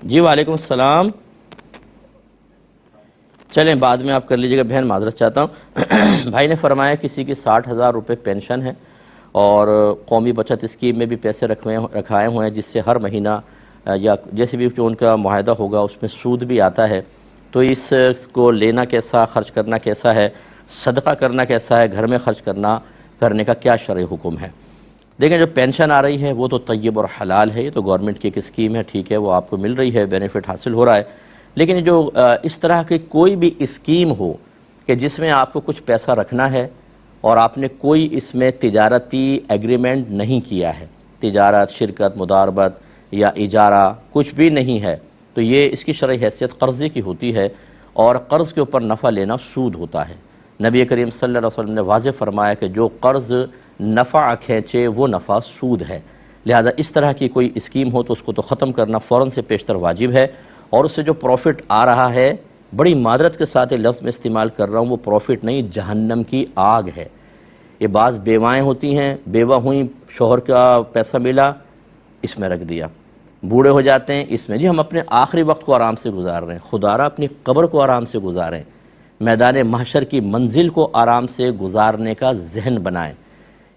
جی وعلیکم السلام. چلیں بعد میں آپ کر لیجئے گا بہن، معذرت چاہتا ہوں. بھائی نے فرمایا کسی کی 60,000 روپے پینشن ہے اور قومی بچت اسکیم میں بھی پیسے رکھائے ہوئے ہیں، جس سے ہر مہینہ یا جیسے بھی جو ان کا معاہدہ ہوگا اس میں سود بھی آتا ہے. تو اس کو لینا کیسا، خرچ کرنا کیسا ہے، صدقہ کرنا کیسا ہے، گھر میں خرچ کرنے کا کیا شرعی حکم ہے؟ دیکھیں جو پینشن آ رہی ہے وہ تو طیب اور حلال ہے، یہ تو گورنمنٹ کی ایک اسکیم ہے، ٹھیک ہے، وہ آپ کو مل رہی ہے، بینیفٹ حاصل ہو رہا ہے. لیکن جو اس طرح کی کوئی بھی اسکیم ہو کہ جس میں آپ کو کچھ پیسہ رکھنا ہے اور آپ نے کوئی اس میں تجارتی ایگریمنٹ نہیں کیا ہے، تجارت، شرکت، مداربت یا اجارہ کچھ بھی نہیں ہے، تو یہ اس کی شرعی حیثیت قرضے کی ہوتی ہے، اور قرض کے اوپر نفع لینا سود ہوتا ہے. نبی کریم صلی اللہ علیہ وسلم نے واضح فرمایا کہ جو قرض نفع کھینچے وہ نفع سود ہے. لہٰذا اس طرح کی کوئی اسکیم ہو تو اس کو تو ختم کرنا فوراً سے پیشتر واجب ہے، اور اس سے جو پروفٹ آ رہا ہے، بڑی معذرت کے ساتھ یہ لفظ میں استعمال کر رہا ہوں، وہ پروفٹ نہیں، جہنم کی آگ ہے. یہ بعض بیوائیں ہوتی ہیں، بیوہ ہوئیں، شوہر کا پیسہ ملا، اس میں رکھ دیا. بوڑھے ہو جاتے ہیں، اس میں. جی ہم اپنے آخری وقت کو آرام سے گزار رہے ہیں، خدا را اپنی قبر کو آرام سے گزاریں، میدان محشر کی منزل کو آرام سے گزارنے کا ذہن بنائیں.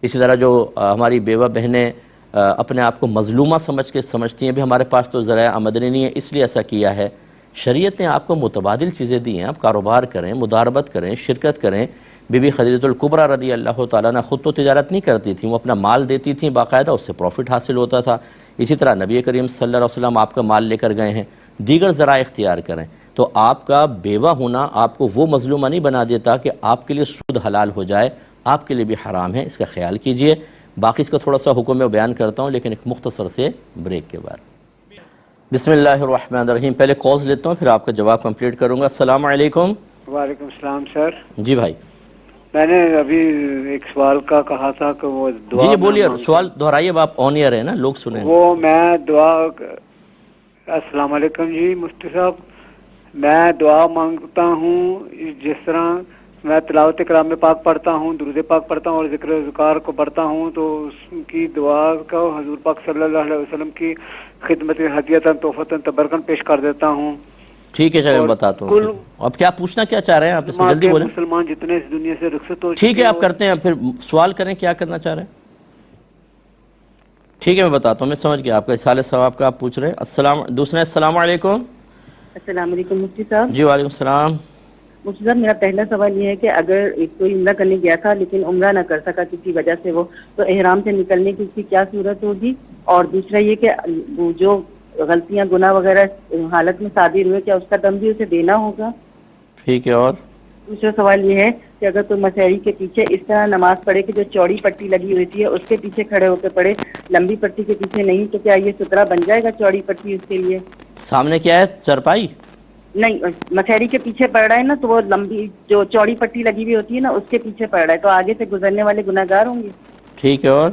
اسی طرح جو ہماری بیوہ بہنیں اپنے آپ کو مظلومہ سمجھتی ہیں، بھی ہمارے پاس تو ذرائع آمدنی نہیں ہے اس لیے ایسا کیا ہے. شریعت نے آپ کو متبادل چیزیں دی ہیں، آپ کاروبار کریں، مداربت کریں، شرکت کریں. بی بی خدیجہ الکبریٰ رضی اللہ تعالیٰ عنہ خود تو تجارت نہیں کرتی تھیں، وہ اپنا مال دیتی تھیں باقاعدہ، اس سے پروفٹ حاصل ہوتا تھا. اسی طرح نبی کریم صلی اللہ علیہ وسلم آپ کا مال لے کر گئے ہیں. دیگر ذرائع اختیار کریں. تو آپ کا بیوہ ہونا آپ کو وہ مظلومہ نہیں بنا دیتا کہ آپ کے لیے سود حلال ہو جائے، آپ کے لیے بھی حرام ہے، اس کا خیال کیجئے. باقی اس کا تھوڑا سا حکم میں بیان کرتا ہوں لیکن ایک مختصر سے بریک کے بعد. بسم اللہ الرحمن الرحیم. پہلے کالز لیتا ہوں پھر آپ کا جواب کمپلیٹ کروں گا. السلام علیکم. وعلیکم السلام سر. جی بھائی. میں نے ابھی ایک سوال کا کہا تھا کہ وہ دعا جی بولیے، سوال دہرائیے، آپ آن ایئر ہیں نا، لوگ سنیں. وہ میں دعا. السلام علیکم جی مفتی صاحب، میں دعا مانگتا ہوں جس طرح میں تلاوت کلام پاک پڑھتا ہوں، درود پاک پڑھتا ہوں اور ذکر اذکار کو پڑھتا ہوں، تو اس کی دعا کو حضور پاک صلی اللہ علیہ وسلم کی خدمت ہدیتاً تحفتاً تبرکاً پیش کر دیتا ہوں. ٹھیک ہے، چلیں میں بتاتا ہوں. اب کیا پوچھنا کیا چاہ رہے ہیں آپ، اس میں جلدی بولیں. مسلمان جتنے اس دنیا سے رخصت ہو، ٹھیک ہے آپ کرتے ہیں، پھر سوال کریں کیا کرنا چاہ رہے ہیں. ٹھیک ہے میں بتاتا ہوں، میں سمجھ گیا آپ کا اصالہ ثواب کا آپ پوچھ رہے ہیں. دوسرا السلام علیکم. السلام علیکم مفتی صاحب. جی وعلیکم السلام. مفتی صاحب میرا پہلا سوال یہ ہے کہ اگر ایک کوئی عمرہ کرنے گیا تھا لیکن عمرہ نہ کر سکا کسی وجہ سے، وہ تو احرام سے نکلنے کی اس کی کیا صورت ہوگی؟ اور دوسرا یہ کہ جو غلطیاں گناہ وغیرہ حالت میں صادر ہوئے، کیا اس کا دم بھی اسے دینا ہوگا؟ ٹھیک ہے. اور دوسرا سوال یہ ہے کہ اگر کوئی مسحری کے پیچھے اس طرح نماز پڑھے کہ جو چوڑی پٹی لگی ہوئی ہے اس کے پیچھے کھڑے ہو کے پڑھے، لمبی پٹی کے پیچھے نہیں، تو کیا یہ سترہ بن جائے گا چوڑی پٹی اس کے لیے؟ سامنے کیا ہے، چرپائی؟ نہیں، مسحری کے پیچھے پڑ رہا ہے نا، تو وہ لمبی جو چوڑی پٹی لگی ہوئی ہوتی ہے نا اس کے پیچھے پڑ رہا ہے، تو آگے سے گزرنے والے گناہگار ہوں گے؟ ٹھیک ہے. اور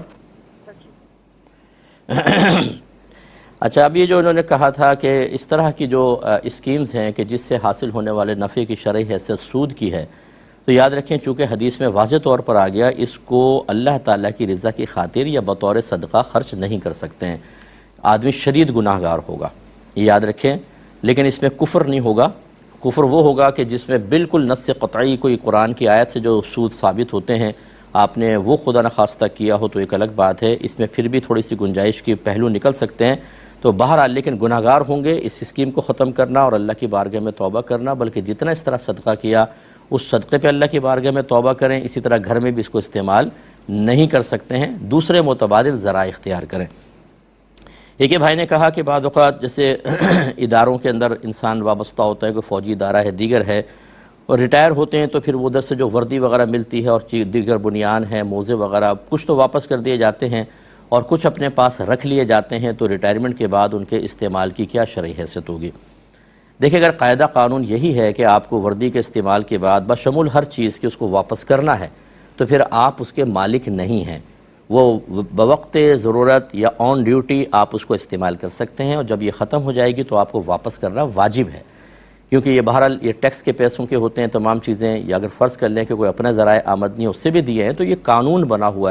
اچھا، اب یہ جو انہوں نے کہا تھا کہ اس طرح کی جو اسکیمز ہیں کہ جس سے حاصل ہونے والے نفع کی شرعی حیثیت سود کی ہے، تو یاد رکھیں چونکہ حدیث میں واضح طور پر آ گیا، اس کو اللہ تعالیٰ کی رضا کی خاطر یا بطور صدقہ خرچ نہیں کر سکتے ہیں. آدمی شدید گناہ گار ہوگا، یہ یاد رکھیں. لیکن اس میں کفر نہیں ہوگا. کفر وہ ہوگا کہ جس میں بالکل نص قطعی کوئی قرآن کی آیت سے جو سود ثابت ہوتے ہیں، آپ نے وہ خدا نخواستہ کیا ہو تو ایک الگ بات ہے، اس میں پھر بھی تھوڑی سی گنجائش کی پہلو نکل سکتے ہیں. تو بہرحال لیکن گناہ گار ہوں گے. اس اسکیم کو ختم کرنا اور اللہ کی بارگاہ میں توبہ کرنا، بلکہ جتنا اس طرح صدقہ کیا اس صدقے پہ اللہ کی بارگاہ میں توبہ کریں. اسی طرح گھر میں بھی اس کو استعمال نہیں کر سکتے ہیں، دوسرے متبادل ذرائع اختیار کریں. ایک بھائی نے کہا کہ بعض اوقات جیسے اداروں کے اندر انسان وابستہ ہوتا ہے، کوئی فوجی ادارہ ہے، دیگر ہے، اور ریٹائر ہوتے ہیں تو پھر وہ ادھر سے جو وردی وغیرہ ملتی ہے اور دیگر بنیان ہیں، موزے وغیرہ، کچھ تو واپس کر دیے جاتے ہیں اور کچھ اپنے پاس رکھ لیے جاتے ہیں. تو ریٹائرمنٹ کے بعد ان کے استعمال کی کیا شرعی حیثیت ہوگی؟ دیکھیں اگر قاعدہ قانون یہی ہے کہ آپ کو وردی کے استعمال کے بعد بشمول ہر چیز کے اس کو واپس کرنا ہے، تو پھر آپ اس کے مالک نہیں ہیں. وہ بوقت ضرورت یا آن ڈیوٹی آپ اس کو استعمال کر سکتے ہیں، اور جب یہ ختم ہو جائے گی تو آپ کو واپس کرنا واجب ہے، کیونکہ یہ بہرحال یہ ٹیکس کے پیسوں کے ہوتے ہیں تمام چیزیں. یا اگر فرض کر لیں کہ کوئی اپنا ذرائع آمدنی اس سے بھی دیے ہیں تو یہ قانون بنا ہوا ہے.